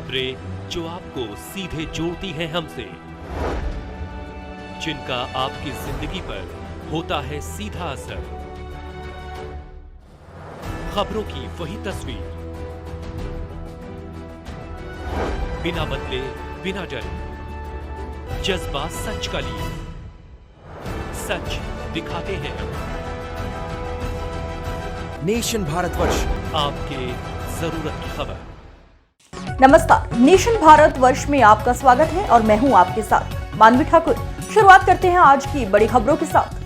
खबरें जो आपको सीधे जोड़ती हैं हमसे, जिनका आपकी जिंदगी पर होता है सीधा असर। खबरों की वही तस्वीर, बिना बदले बिना डरे, जज्बा सच का लिए, सच दिखाते हैं हम। नेशन भारतवर्ष, आपके जरूरत की खबर। नमस्कार, नेशन भारतवर्ष में आपका स्वागत है और मैं हूं आपके साथ मानवी ठाकुर। शुरुआत करते हैं आज की बड़ी खबरों के साथ।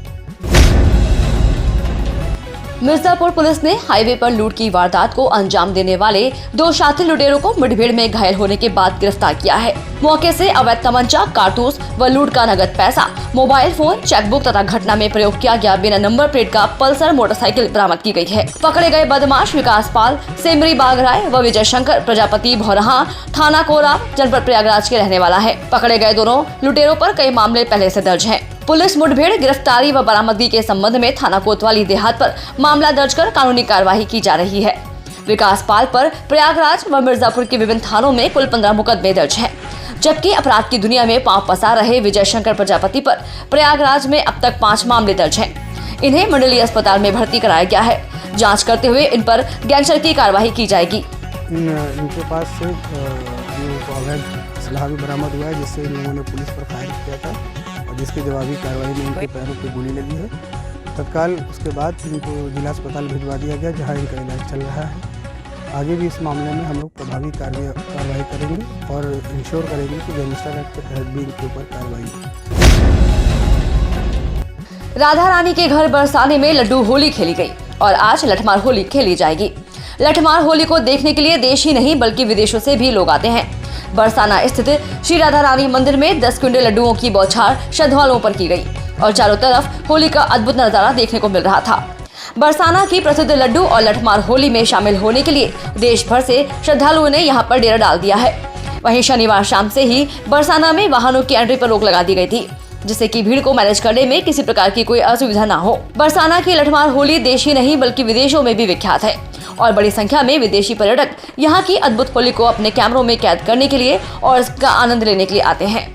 मिर्जापुर पुलिस ने हाईवे पर लूट की वारदात को अंजाम देने वाले 2 शातिर लुटेरों को मुठभेड़ में घायल होने के बाद गिरफ्तार किया है। मौके से अवैध तमंचा, कारतूस व लूट का नगद पैसा, मोबाइल फोन, चेकबुक तथा घटना में प्रयोग किया गया बिना नंबर प्लेट का पल्सर मोटरसाइकिल बरामद की गई है। पकड़े गए बदमाश विकास पाल, सेमरी बागराय व विजय शंकर प्रजापति भौरहा, थाना कोरा, जनपद प्रयागराज के रहने वाला है। पकड़े गए दोनों लुटेरों पर कई मामले पहले से दर्ज हैं। पुलिस मुठभेड़, गिरफ्तारी व बरामदगी के संबंध में थाना कोतवाली देहात पर मामला दर्ज कर कानूनी कार्यवाही की जा रही है। विकास पाल पर प्रयागराज व मिर्जापुर के विभिन्न थानों में कुल 15 मुकदमे दर्ज हैं, जबकि अपराध की दुनिया में पांव पसार रहे विजय शंकर प्रजापति पर प्रयागराज में अब तक 5 मामले दर्ज हैं। इन्हें मंडलीय अस्पताल में भर्ती कराया गया है। जाँच करते हुए इन पर गैंगस्टर की कार्यवाही की जाएगी। इनके पास से अवैध सलाह भी बरामद हुआ है, जिससे इन लोगों ने पुलिस पर फायर किया था और जिसकी जवाबी कार्रवाई में इनके पैरों पे गोली लगी है। तत्काल उसके बाद इनको जिला अस्पताल भिजवा दिया गया, जहां इनका इलाज चल रहा है। आगे भी इस मामले में हम लोग प्रभावी कार्रवाई करेंगे और इंश्योर करेंगे कि गैंगस्टर एक्ट के तहत भी इनके ऊपर कार्रवाई। राधा रानी के घर बरसाने में लड्डू होली खेली गई और आज लठमार होली खेली जाएगी। लठमार होली को देखने के लिए देश ही नहीं बल्कि विदेशों से भी लोग आते हैं। बरसाना स्थित श्री राधा रानी मंदिर में 10 क्विंटल लड्डुओं की बौछार श्रद्धालुओं पर की गई और चारों तरफ होली का अद्भुत नजारा देखने को मिल रहा था। बरसाना की प्रसिद्ध लड्डू और लठमार होली में शामिल होने के लिए देश भर से श्रद्धालुओं ने यहां पर डेरा डाल दिया है। वहीं शनिवार शाम से ही बरसाना में वाहनों की एंट्री पर रोक लगा दी गई थी, जिससे कि भीड़ को मैनेज करने में किसी प्रकार की कोई असुविधा न हो। बरसाना की लठमार होली देश ही नहीं बल्कि विदेशों में भी विख्यात है और बड़ी संख्या में विदेशी पर्यटक यहाँ की अद्भुत होली को अपने कैमरों में कैद करने के लिए और इसका आनंद लेने के लिए आते हैं।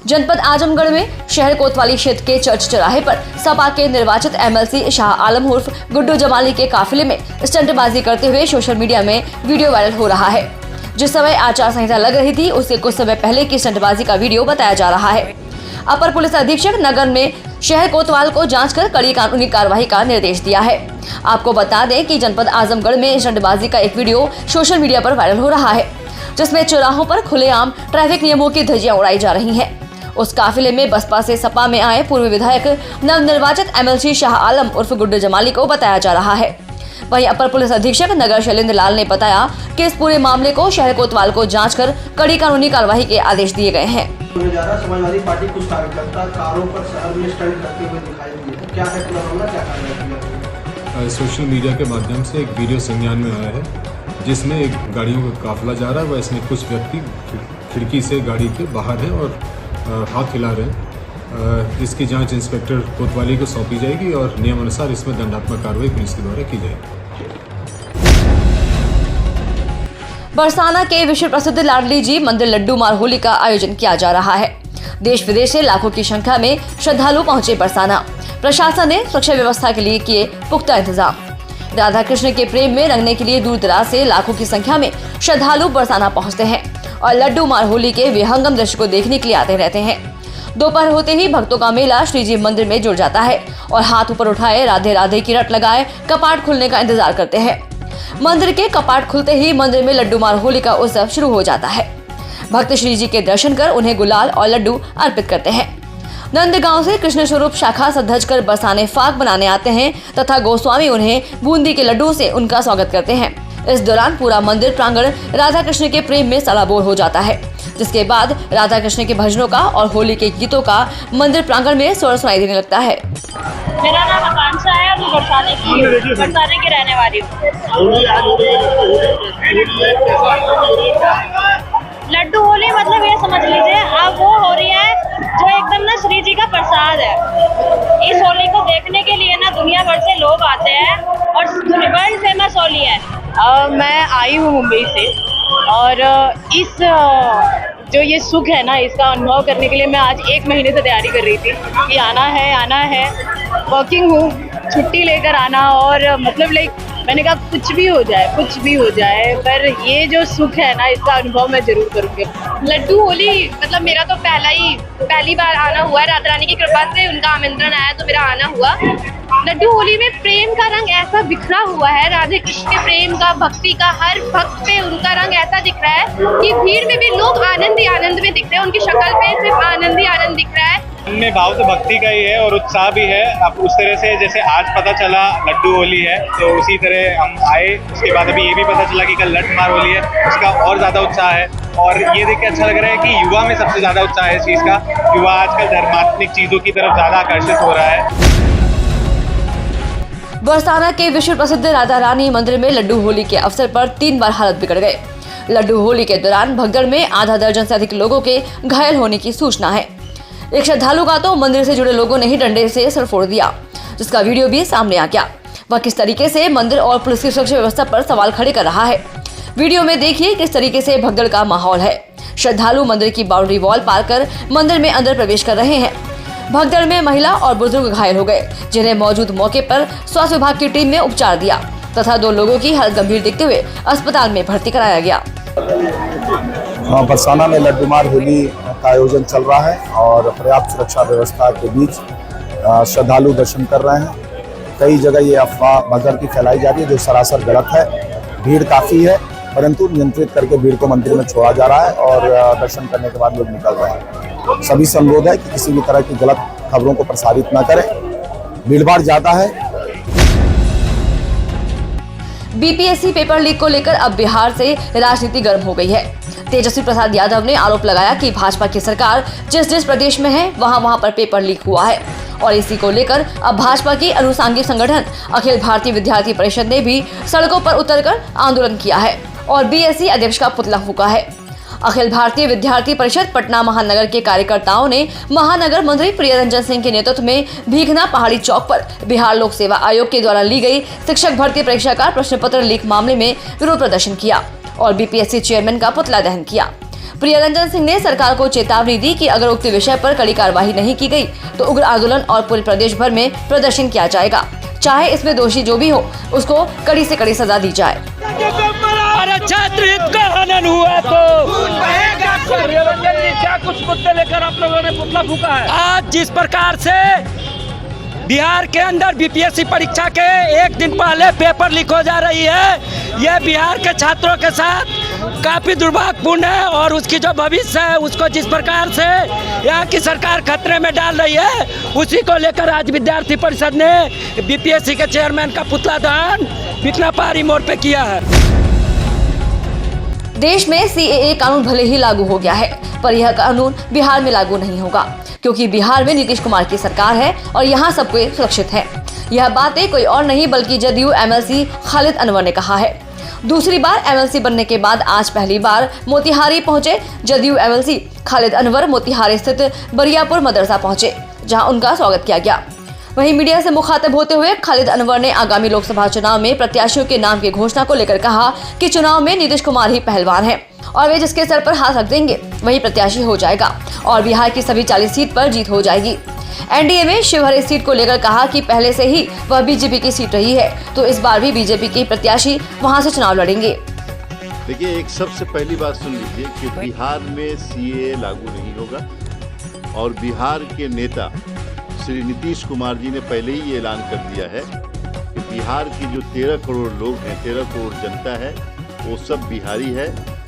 जनपद आजमगढ़ में शहर कोतवाली क्षेत्र के चर्च चौराहे पर सपा के निर्वाचित एमएलसी शाह आलम उर्फ गुड्डू जमाली के काफिले में स्टंटबाजी करते हुए सोशल मीडिया में वीडियो वायरल हो रहा है। जिस समय आचार संहिता लग रही थी, उससे कुछ समय पहले की स्टंटबाजी का वीडियो बताया जा रहा है। अपर पुलिस अधीक्षक नगर ने शहर कोतवाल को जांच कर कड़ी कानूनी कार्रवाई का निर्देश दिया है। आपको बता दें कि जनपद आजमगढ़ में स्टंटबाजी का एक वीडियो सोशल मीडिया पर वायरल हो रहा है, जिसमें चौराहों पर खुलेआम ट्रैफिक नियमों की धज्जियां उड़ाई जा रही हैं। उस काफिले में बसपा से सपा में आए पूर्व विधायक नवनिर्वाचित एमएलसी शाह आलम उर्फ गुड्डू जमाली को बताया जा रहा है। वहीं अपर पुलिस अधीक्षक नगर शैलेंद्र लाल ने बताया कि इस पूरे मामले को शहर कोतवाल को जांच कर कड़ी कानूनी कार्रवाई के आदेश दिए गए हैं। समाजवादी पार्टी कुछ कार्यकर्ता कारों पर शहर में स्टंट करते हुए दिखाई दिए, क्या है पूरा मामला, क्या कार्रवाई? सोशल मीडिया के माध्यम से एक वीडियो संज्ञान में आया है, जिसमें एक गाड़ियों का काफिला जा रहा है। इसमें कुछ व्यक्ति खिड़की से गाड़ी के बाहर हैं और हाथ हिला रहे हैं। इसकी जांच इंस्पेक्टर कोतवाली को सौंपी जाएगी और नियमानुसार इसमें दंडात्मक कार्रवाई पुलिस के द्वारा की जाएगी। बरसाना के विश्व प्रसिद्ध लाडली जी मंदिर लड्डू मार होली का आयोजन किया जा रहा है। देश विदेश से लाखों की संख्या में श्रद्धालु पहुंचे बरसाना। प्रशासन ने सुरक्षा व्यवस्था के लिए किए पुख्ता इंतजाम। राधा कृष्ण के प्रेम में रंगने के लिए दूर दराज से लाखों की संख्या में श्रद्धालु बरसाना पहुंचते हैं और लड्डू मार होली के विहंगम दृश्य को देखने के लिए आते रहते हैं। दोपहर होते ही भक्तों का मेला श्री जी मंदिर में जुड़ जाता है और हाथ ऊपर उठाए राधे राधे की रट लगाए कपाट खुलने का इंतजार करते हैं। मंदिर के कपाट खुलते ही मंदिर में लड्डू मार होली का उत्सव शुरू हो जाता है। भक्त श्री जी के दर्शन कर उन्हें गुलाल और लड्डू अर्पित करते हैं। नंदगांव से कृष्ण स्वरूप शाखा सज कर बरसाने फाग बनाने आते हैं तथा गोस्वामी उन्हें बूंदी के लड्डू से उनका स्वागत करते हैं। इस दौरान पूरा मंदिर प्रांगण राधा कृष्ण के प्रेम में सराबोर हो जाता है, जिसके बाद राधा कृष्ण के भजनों का और होली के गीतों का मंदिर प्रांगण में स्वर सुनाई देने लगता है। मेरा नाम आकांक्षा है और मैं बरसाने की रहने वाली हूँ। लड्डू होली मतलब ये समझ लीजिए अब वो हो रही है जो एकदम ना श्री जी का प्रसाद है। इस होली को देखने के लिए ना दुनिया भर से लोग आते हैं और वर्ल्ड फेमस होली है। मैं आई हूँ मुंबई से और इस जो ये सुख है ना, इसका अनुभव करने के लिए मैं आज 1 महीने से तैयारी कर रही थी कि आना है। वर्किंग हूँ, छुट्टी लेकर आना और मतलब मैंने कहा कुछ भी हो जाए पर ये जो सुख है ना, इसका अनुभव मैं जरूर करूँगी। लड्डू होली मतलब मेरा तो पहली बार आना हुआ है। राधा रानी की कृपा से उनका आमंत्रण आया तो मेरा आना हुआ। लड्डू होली में प्रेम का रंग ऐसा बिखरा हुआ है, राधे कृष्ण के प्रेम का, भक्ति का, हर भक्त पे उनका रंग ऐसा दिख रहा है कि भीड़ में भी लोग आनंद ही आनंद में दिख रहे हैं। उनकी शक्ल पे सिर्फ आनंद ही आनंद दिख रहा है। इनमें भाव तो भक्ति का ही है और उत्साह भी है। अब उस तरह से जैसे आज पता चला लड्डू होली है तो उसी तरह हम आए। उसके बाद अभी ये भी पता चला कि कल लठ मार होली है, उसका और ज़्यादा उत्साह है। और ये देख के अच्छा लग रहा है कि युवा में सबसे ज़्यादा उत्साह है इस चीज़ का। युवा आजकल धर्मात्मक चीज़ों की तरफ ज़्यादा आकर्षित हो रहा है। बरसाना के विश्व प्रसिद्ध राधा रानी मंदिर में लड्डू होली के अवसर पर 3 बार हालत बिगड़ गए। लड्डू होली के दौरान भगदड़ में आधा दर्जन से अधिक लोगों के घायल होने की सूचना है। एक श्रद्धालु का तो मंदिर से जुड़े लोगों ने ही डंडे से सर फोड़ दिया, जिसका वीडियो भी सामने आ गया। वह किस तरीके से मंदिर और पुलिस की सुरक्षा व्यवस्था पर सवाल खड़े कर रहा है। वीडियो में देखिए किस तरीके से भगदड़ का माहौल है। श्रद्धालु मंदिर की बाउंड्री वॉल पार कर मंदिर में अंदर प्रवेश कर रहे हैं। भगदड़ में महिला और बुजुर्ग घायल हो गए, जिन्हें मौजूद मौके पर स्वास्थ्य विभाग की टीम ने उपचार दिया तथा 2 लोगों की हालत गंभीर दिखते हुए अस्पताल में भर्ती कराया गया। बरसाना में लड्डूमार होली का आयोजन चल रहा है और पर्याप्त सुरक्षा व्यवस्था के बीच श्रद्धालु दर्शन कर रहे हैं। कई जगह ये अफवाह भगदड़ की फैलाई जा रही है जो सरासर गलत है। भीड़ काफ़ी है परंतु नियंत्रित करके भीड़ को मंदिर में छोड़ा जा रहा है और दर्शन करने के बाद लोग निकल रहे हैं। सभी से अनुरोध है कि किसी भी तरह की गलत खबरों को प्रसारित न करें। भीड़ भाड़ ज़्यादा है। बीपीएससी पेपर लीक को लेकर अब बिहार से राजनीति गर्म हो गई है। तेजस्वी प्रसाद यादव ने आरोप लगाया कि भाजपा की सरकार जिस प्रदेश में है वहां पर पेपर लीक हुआ है और इसी को लेकर अब भाजपा की अनुसांगिक संगठन अखिल भारतीय विद्यार्थी परिषद ने भी सड़कों पर उतरकर आंदोलन किया है और बीएससी अध्यक्ष का पुतला फूंका है। अखिल भारतीय विद्यार्थी परिषद पटना महानगर के कार्यकर्ताओं ने महानगर मंत्री प्रियरंजन सिंह के नेतृत्व में भीखना पहाड़ी चौक पर बिहार लोक सेवा आयोग के द्वारा ली गई शिक्षक भर्ती परीक्षा का प्रश्न पत्र लीक मामले में विरोध प्रदर्शन किया और बीपीएससी चेयरमैन का पुतला दहन किया। प्रियरंजन सिंह ने सरकार को चेतावनी दी कि अगर उक्त विषय पर कड़ी कार्रवाई नहीं की गई तो उग्र आंदोलन और पूरे प्रदेश भर में प्रदर्शन किया जाएगा, चाहे इसमें दोषी जो भी हो उसको कड़ी से कड़ी सजा दी जाए। छात्र हित का हनन हुआ तो क्या कुछ मुद्दे लेकर आप लोगों ने पुतला फूंका है। आज जिस प्रकार से बिहार के अंदर बीपीएससी परीक्षा के 1 दिन पहले पेपर लीक हो जा रही है, यह बिहार के छात्रों के साथ काफी दुर्भाग्यपूर्ण है और उसकी जो भविष्य है उसको जिस प्रकार से यहाँ की सरकार खतरे में डाल रही है, उसी को लेकर आज विद्यार्थी परिषद ने बीपीएससी के चेयरमैन का पुतला दहन भीखना पहाड़ी मोड़ पे किया है। देश में सीएए कानून भले ही लागू हो गया है पर यह कानून बिहार में लागू नहीं होगा, क्योंकि बिहार में नीतीश कुमार की सरकार है और यहाँ सब कोई सुरक्षित है। यह बातें कोई और नहीं बल्कि जदयू एमएलसी खालिद अनवर ने कहा है। दूसरी बार एमएलसी बनने के बाद आज पहली बार मोतिहारी पहुंचे जदयू एमएलसी खालिद अनवर मोतिहारी स्थित बरियापुर मदरसा पहुंचे, जहां उनका स्वागत किया गया। वहीं मीडिया से मुखातिब होते हुए खालिद अनवर ने आगामी लोकसभा चुनाव में प्रत्याशियों के नाम की घोषणा को लेकर कहा कि चुनाव में नीतीश कुमार ही पहलवान है और वे जिसके सर पर हाथ रख देंगे वही प्रत्याशी हो जाएगा और बिहार की सभी 40 सीट पर जीत हो जाएगी। एनडीए में शिवहर सीट को लेकर कहा कि पहले से ही वह बीजेपी की सीट रही है तो इस बार भी बीजेपी के प्रत्याशी वहां से चुनाव लड़ेंगे। देखिए, एक सबसे पहली बात सुन लीजिए कि बिहार में सीएए लागू नहीं होगा और बिहार के नेता श्री नीतीश कुमार जी ने पहले ही ये ऐलान कर दिया है कि बिहार की जो 13 करोड़ लोग हैं, 13 करोड़ जनता है, वो सब बिहारी है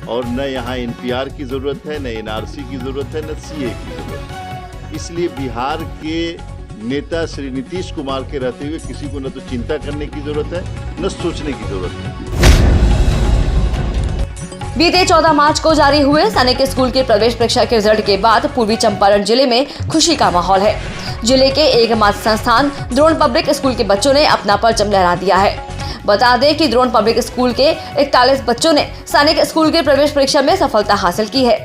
और न यहाँ एनपीआर की ज़रूरत है, न एनआरसी की ज़रूरत है, न सीए की ज़रूरत है। इसलिए बिहार के नेता श्री नीतीश कुमार के रहते हुए किसी को न तो चिंता करने की ज़रूरत है, न सोचने की ज़रूरत है। बीते 14 मार्च को जारी हुए सैनिक स्कूल के प्रवेश परीक्षा के रिजल्ट के बाद पूर्वी चंपारण जिले में खुशी का माहौल है। जिले के एकमात्र संस्थान द्रोण पब्लिक स्कूल के बच्चों ने अपना परचम लहरा दिया है। बता दें कि द्रोण पब्लिक स्कूल के 41 बच्चों ने सैनिक स्कूल के प्रवेश परीक्षा में सफलता हासिल की है।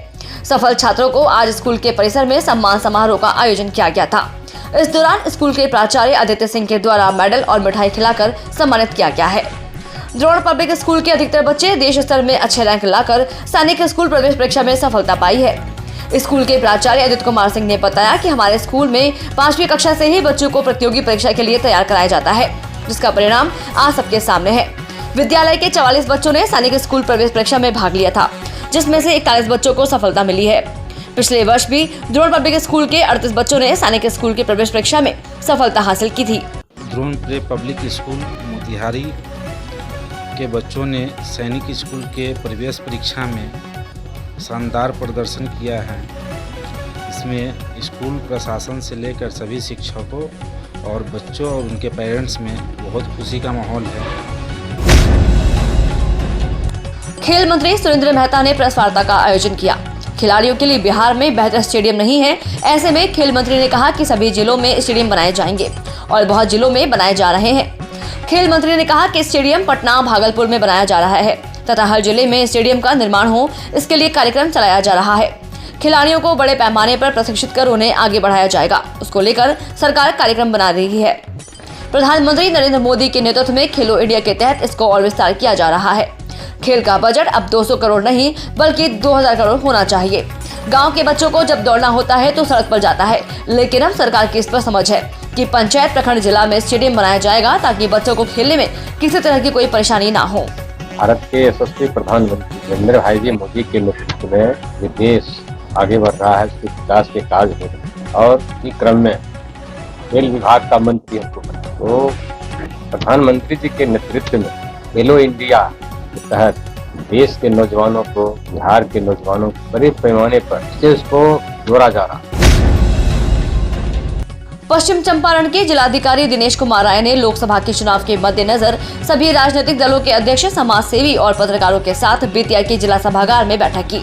सफल छात्रों को आज स्कूल के परिसर में सम्मान समारोह का आयोजन किया गया था। इस दौरान स्कूल के प्राचार्य आदित्य सिंह के द्वारा मेडल और मिठाई खिलाकर सम्मानित किया गया है। द्रोण पब्लिक स्कूल के अधिकतर बच्चे देश स्तर में अच्छे रैंक लाकर सैनिक स्कूल प्रवेश परीक्षा में सफलता पाई है। स्कूल के प्राचार्य अदित कुमार सिंह ने बताया कि हमारे स्कूल में 5वीं कक्षा से ही बच्चों को प्रतियोगी परीक्षा के लिए तैयार कराया जाता है, जिसका परिणाम आज सबके सामने है। विद्यालय के 44 बच्चों ने सैनिक स्कूल प्रवेश परीक्षा में भाग लिया था, जिसमें से 41 बच्चों को सफलता मिली है। पिछले वर्ष भी द्रोण पब्लिक स्कूल के 38 बच्चों ने सैनिक स्कूल की प्रवेश परीक्षा में सफलता हासिल की थी। द्रोण पब्लिक स्कूल मोतिहारी के बच्चों ने सैनिक स्कूल के प्रवेश परीक्षा में शानदार प्रदर्शन किया है। इसमें स्कूल प्रशासन से लेकर सभी शिक्षकों और बच्चों और उनके पेरेंट्स में बहुत खुशी का माहौल है। खेल मंत्री सुरेंद्र मेहता ने प्रेस वार्ता का आयोजन किया। खिलाड़ियों के लिए बिहार में बेहतर स्टेडियम नहीं है, ऐसे में खेल मंत्री ने कहा कि सभी जिलों में स्टेडियम बनाए जाएंगे और बहुत जिलों में बनाए जा रहे हैं। खेल मंत्री ने कहा कि स्टेडियम पटना, भागलपुर में बनाया जा रहा है तथा हर जिले में स्टेडियम का निर्माण हो, इसके लिए कार्यक्रम चलाया जा रहा है। खिलाड़ियों को बड़े पैमाने पर प्रशिक्षित कर उन्हें आगे बढ़ाया जाएगा, उसको लेकर सरकार कार्यक्रम बना रही है। प्रधानमंत्री नरेंद्र मोदी के नेतृत्व में खेलो इंडिया के तहत इसको और विस्तार किया जा रहा है। खेल का बजट अब 200 करोड़ नहीं बल्कि 2000 करोड़ होना चाहिए। गांव के बच्चों को जब दौड़ना होता है तो सड़क पर जाता है, लेकिन अब सरकार की इस पर समझ है कि पंचायत, प्रखंड, जिला में स्टेडियम बनाया जाएगा ताकि बच्चों को खेलने में किसी तरह की कोई परेशानी ना हो। भारत के यशस्वी प्रधानमंत्री नरेंद्र भाई जी मोदी के नेतृत्व में ये देश आगे बढ़ रहा है, उसके विकास के कार्य हो रहे हैं और इस क्रम में खेल विभाग का मंत्री हमको बना। तो प्रधानमंत्री जी के नेतृत्व में खेलो इंडिया के तहत देश के नौजवानों को, बिहार के नौजवानों को बड़े पैमाने पर इसको जोड़ा जा रहा है। पश्चिम चंपारण के जिलाधिकारी दिनेश कुमार राय ने लोकसभा के चुनाव के मद्देनजर सभी राजनीतिक दलों के अध्यक्ष, समाज सेवी और पत्रकारों के साथ बेतिया के जिला सभागार में बैठक की।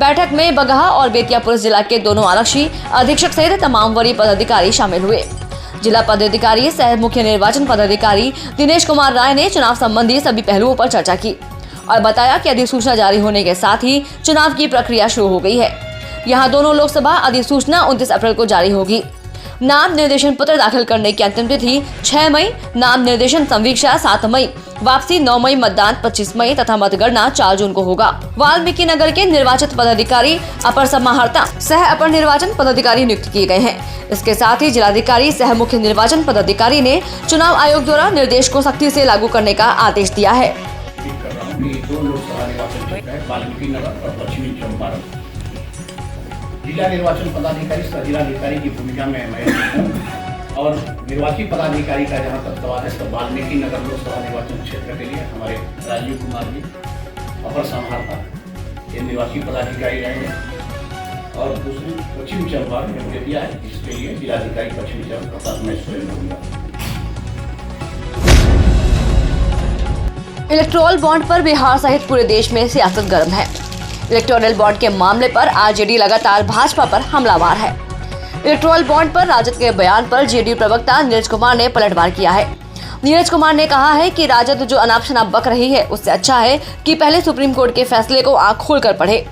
बैठक में बगहा और बेतिया पुलिस जिला के दोनों आरक्षी अधीक्षक सहित तमाम वरीय पदाधिकारी शामिल हुए। जिला पदाधिकारी सह मुख्य निर्वाचन पदाधिकारी दिनेश कुमार राय ने चुनाव संबंधी सभी पहलुओं पर चर्चा की और बताया कि अधिसूचना जारी होने के साथ ही चुनाव की प्रक्रिया शुरू हो गई है। यहाँ दोनों लोकसभा अधिसूचना 29 अप्रैल को जारी होगी। नाम निर्देशन पत्र दाखिल करने की अंतिम तिथि 6 मई, नाम निर्देशन संवीक्षा 7 मई, वापसी 9 मई, मतदान 25 मई तथा मतगणना 4 जून को होगा। वाल्मीकि नगर के निर्वाचित पदाधिकारी, अपर समाहर्ता, सह अपर निर्वाचन पदाधिकारी नियुक्त किए गए हैं। इसके साथ ही जिलाधिकारी सह मुख्य निर्वाचन पदाधिकारी ने चुनाव आयोग द्वारा निर्देश को सख्ती से लागू करने का आदेश दिया है। जिला निर्वाचन पदाधिकारी सह जिलाधिकारी की भूमिका में मैं हूँ और निर्वाची पदाधिकारी का जहाँ तत्वाधान है तो वाल्मीकि नगर लोकसभा निर्वाचन क्षेत्र के लिए हमारे राजीव कुमार जी अपर समाहर्ता ये निर्वाची पदाधिकारी रहेंगे और दूसरी पश्चिम चंपारण में बेतिया है, इसके लिए जिलाधिकारी पश्चिमी चंपारण में स्वयं होंगे। इलेक्टोरल बॉन्ड पर बिहार सहित पूरे देश में सियासत गर्म है। इलेक्टोरल बॉन्ड के मामले पर आरजेडी लगातार भाजपा पर हमलावर है। इलेक्टोरल बॉन्ड पर राजद के बयान पर जेडीयू प्रवक्ता नीरज कुमार ने पलटवार किया है। नीरज कुमार ने कहा है कि राजद जो अनाप शनाप बक रही है उससे अच्छा है कि पहले सुप्रीम कोर्ट के फैसले को आंख खोलकर पढ़े।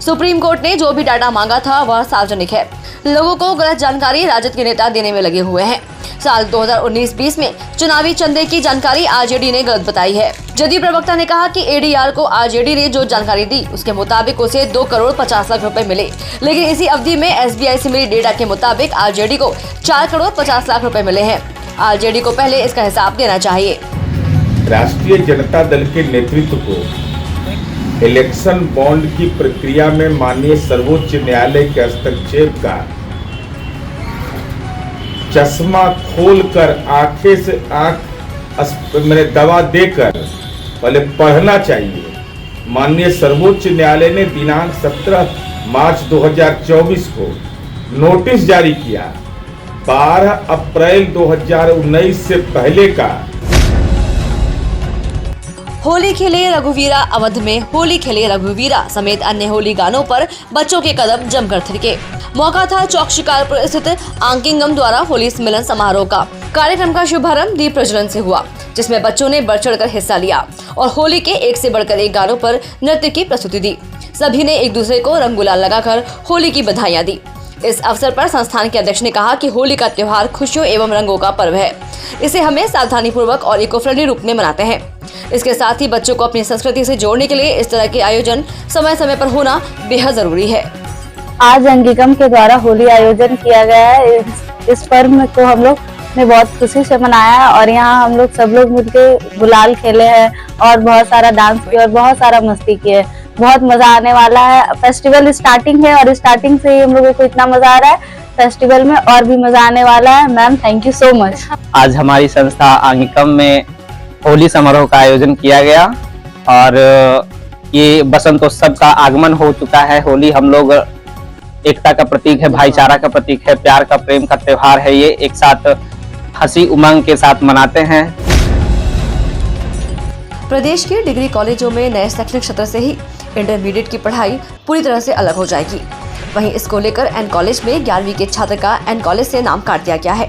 सुप्रीम कोर्ट ने जो भी डाटा मांगा था वह सार्वजनिक है। लोगों को गलत जानकारी राजद के नेता देने में लगे हुए हैं। साल 2019-20 में चुनावी चंदे की जानकारी आरजेडी ने गलत बताई है। जदयू प्रवक्ता ने कहा कि एडीआर को आरजेडी ने जो जानकारी दी उसके मुताबिक उसे 2 करोड़ 50 लाख रुपए मिले, लेकिन इसी अवधि में एसबीआई से मिली डेटा के मुताबिक आरजेडी को 4 करोड़ 50 लाख रुपए मिले हैं। आरजेडी को पहले इसका हिसाब देना चाहिए। राष्ट्रीय जनता दल के नेतृत्व को इलेक्शन बॉन्ड की प्रक्रिया में माननीय सर्वोच्च न्यायालय के हस्तक्षेप का चश्मा खोलकर आंखें से आंख मैंने दवा देकर पहले पढ़ना चाहिए। माननीय सर्वोच्च न्यायालय ने दिनांक 17 मार्च 2024 को नोटिस जारी किया। 12 अप्रैल 2019 से पहले का होली खेले रघुवीरा अवध में होली खेले रघुवीरा समेत अन्य होली गानों पर बच्चों के कदम जमकर थिरके। मौका था चौक शिकारपुर स्थित आंकिंगम द्वारा होली मिलन समारोह का। कार्यक्रम का शुभारंभ दीप प्रज्वलन से हुआ, जिसमें बच्चों ने बढ़ चढ़कर हिस्सा लिया और होली के एक से बढ़कर एक गानों पर नृत्य की प्रस्तुति दी। सभी ने एक दूसरे को रंग गुलाल लगाकर होली की बधाइयां दी। इस अवसर पर संस्थान के अध्यक्ष ने कहा कि होली का त्योहार खुशियों एवं रंगों का पर्व है। इसे हमें सावधानी पूर्वक और इको फ्रेंडली रूप में मनाते हैं। इसके साथ ही बच्चों को अपनी संस्कृति से जोड़ने के लिए इस तरह के आयोजन समय समय पर होना बेहद जरूरी है। आज अंगिकम के द्वारा होली आयोजन किया गया है। इस पर्व को हम लोग ने बहुत खुशी से मनाया है और यहाँ हम लोग सब लोग मिलके गुलाल खेले हैं और बहुत सारा डांस किया और बहुत सारा मस्ती किए। बहुत मजा आने वाला है। फेस्टिवल स्टार्टिंग है और स्टार्टिंग से ही हम लोगों को इतना मजा आ रहा है। फेस्टिवल में और भी मजा आने वाला है। Ma'am thank you so much. आज हमारी संस्था अंगिकम में होली समारोह का आयोजन किया गया और ये बसंतोत्सव का आगमन हो चुका है। होली हम लोग एकता का प्रतीक है, भाईचारा का प्रतीक है, प्यार का, प्रेम का त्योहार है। ये एक साथ हंसी उमंग के साथ मनाते हैं। प्रदेश के डिग्री कॉलेजों में नए शैक्षणिक सत्र से ही इंटरमीडिएट की पढ़ाई पूरी तरह से अलग हो जाएगी। वहीं इसको लेकर एन कॉलेज में 11वीं के छात्र का एन कॉलेज से नाम काट दिया गया है।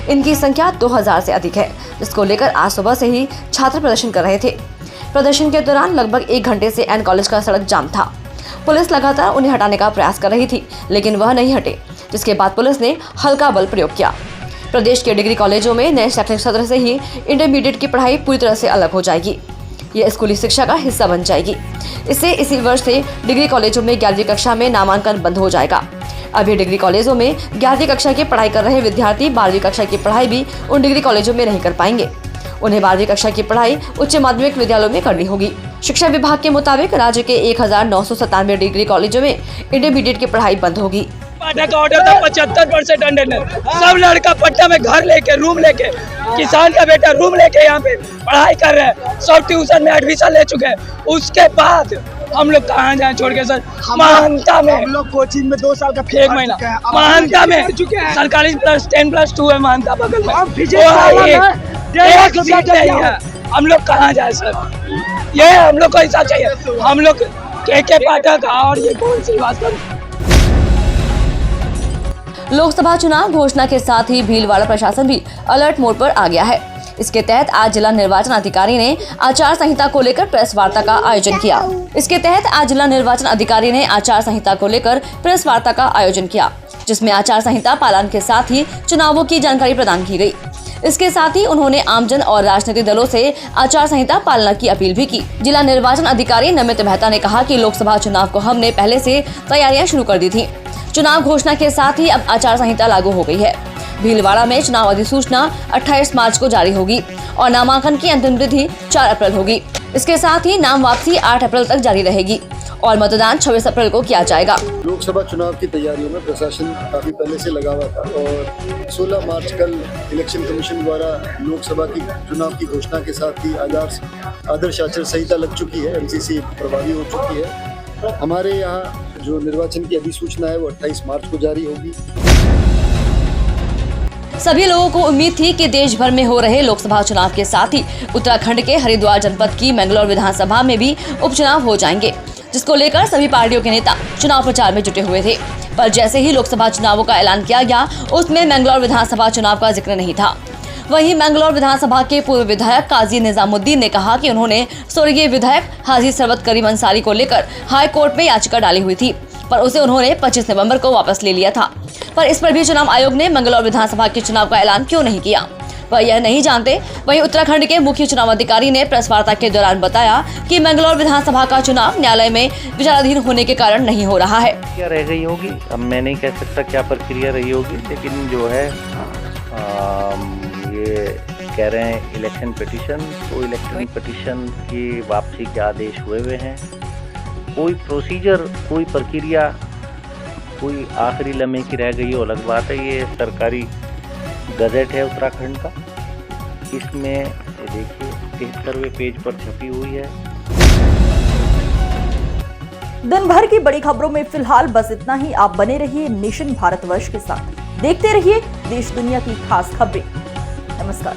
इनकी संख्या 2000 से अधिक है, जिसको लेकर आज सुबह से ही छात्र प्रदर्शन कर रहे थे। प्रदर्शन के दौरान लगभग 1 घंटे से एन कॉलेज का सड़क जाम था। पुलिस लगातार उन्हें हटाने का प्रयास कर रही थी, लेकिन वह नहीं हटे, जिसके बाद पुलिस ने हल्का बल प्रयोग किया। प्रदेश के डिग्री कॉलेजों में नए शैक्षणिक सत्र से ही इंटरमीडिएट की पढ़ाई पूरी तरह से अलग हो जाएगी। ये स्कूली शिक्षा का हिस्सा बन जाएगी। इससे इसी वर्ष से डिग्री कॉलेजों में 11वीं कक्षा में नामांकन बंद हो जाएगा। अभी डिग्री कॉलेजों में 11वीं कक्षा की पढ़ाई कर रहे विद्यार्थी 12वीं कक्षा की पढ़ाई भी उन डिग्री कॉलेजों में नहीं कर पाएंगे। उन्हें 12वीं कक्षा की पढ़ाई उच्च माध्यमिक विद्यालयों में करनी होगी। शिक्षा विभाग के मुताबिक राज्य के 1997 डिग्री कॉलेजों में इंटरमीडिएट की पढ़ाई बंद होगी। पाठक का ऑर्डर था 75% अटेंडेंस। सब लड़का पटना में घर लेके, रूम लेके, किसान का बेटा रूम लेके यहाँ पे पढ़ाई कर रहे हैं। सब ट्यूशन में एडमिशन ले चुके हैं। उसके बाद हम लोग कहाँ जाए छोड़ के सर? महानता में हम लोग कोचिंग में 2 साल का 1 महीना महानता में सरकारी +10+2 है महानता बगल में। एक सीट नहीं है। हम लोग कहाँ जाए सर? ये हम लोग को ऐसा चाहिए। हम लोग के पाठक और ये कौन सी बात करूँ? लोकसभा चुनाव घोषणा के साथ ही भीलवाड़ा प्रशासन भी अलर्ट मोड पर आ गया है। इसके तहत आज जिला निर्वाचन अधिकारी ने आचार संहिता को लेकर प्रेस वार्ता का आयोजन किया। जिसमें आचार संहिता पालन के साथ ही चुनावों की जानकारी प्रदान की गई। इसके साथ ही उन्होंने आमजन और राजनीतिक दलों से आचार संहिता पालना की अपील भी की। जिला निर्वाचन अधिकारी नमित मेहता ने कहा कि लोकसभा चुनाव को हमने पहले से तैयारियां शुरू कर दी थी। चुनाव घोषणा के साथ ही अब आचार संहिता लागू हो गई है। भीलवाड़ा में चुनाव अधिसूचना 28 मार्च को जारी होगी और नामांकन की अंतिम तिथि 4 अप्रैल होगी। इसके साथ ही नाम वापसी 8 अप्रैल तक जारी रहेगी और मतदान 26 अप्रैल को किया जाएगा। लोकसभा चुनाव की तैयारियों में प्रशासन काफी पहले से लगा हुआ था और 16 मार्च कल इलेक्शन कमीशन द्वारा लोकसभा की चुनाव की घोषणा के साथ ही आदर्श आचार संहिता लग चुकी है। MCC प्रभावी हो चुकी है। हमारे यहाँ जो निर्वाचन की अधिसूचना है वो 28 मार्च को जारी होगी। सभी लोगों को उम्मीद थी कि देश भर में हो रहे लोकसभा चुनाव के साथ ही उत्तराखंड के हरिद्वार जनपद की मैंगलोर विधानसभा में भी उपचुनाव हो जाएंगे, जिसको लेकर सभी पार्टियों के नेता चुनाव प्रचार में जुटे हुए थे। पर जैसे ही लोकसभा चुनावों का ऐलान किया गया, उसमें मैंगलोर विधानसभा चुनाव का जिक्र नहीं था। वहीं मैंगलोर विधानसभा के पूर्व विधायक काजी निजामुद्दीन ने कहा कि उन्होंने स्वर्गीय विधायक हाजी सरवत करीम अंसारी को लेकर हाई कोर्ट में याचिका डाली हुई थी, पर उसे उन्होंने 25 नवंबर को वापस ले लिया था। पर इस पर भी चुनाव आयोग ने मैंगलोर विधानसभा के चुनाव का ऐलान क्यों नहीं किया, वह यह नहीं जानते। वहीं उत्तराखंड के मुख्य चुनाव अधिकारी ने प्रेस वार्ता के दौरान बताया कि मैंगलोर विधानसभा का चुनाव न्यायालय में विचाराधीन होने के कारण नहीं हो रहा है। क्या रह गई होगी, अब मैं नहीं कह सकता क्या प्रक्रिया रही होगी, लेकिन जो है ये कह रहे हैं इलेक्शन पिटीशन, तो इलेक्शन पिटीशन की वापसी के आदेश हुए हैं। कोई प्रोसीजर, कोई प्रक्रिया, कोई आखिरी लम्हे की रह गई हो अलग बात है। ये सरकारी गजट है उत्तराखंड का, इसमें देखिए 73वें पेज पर छपी हुई है। दिन भर की बड़ी खबरों में फिलहाल बस इतना ही। आप बने रहिए नेशन भारतवर्ष के साथ, देखते रहिए देश दुनिया की खास खबरें। नमस्कार।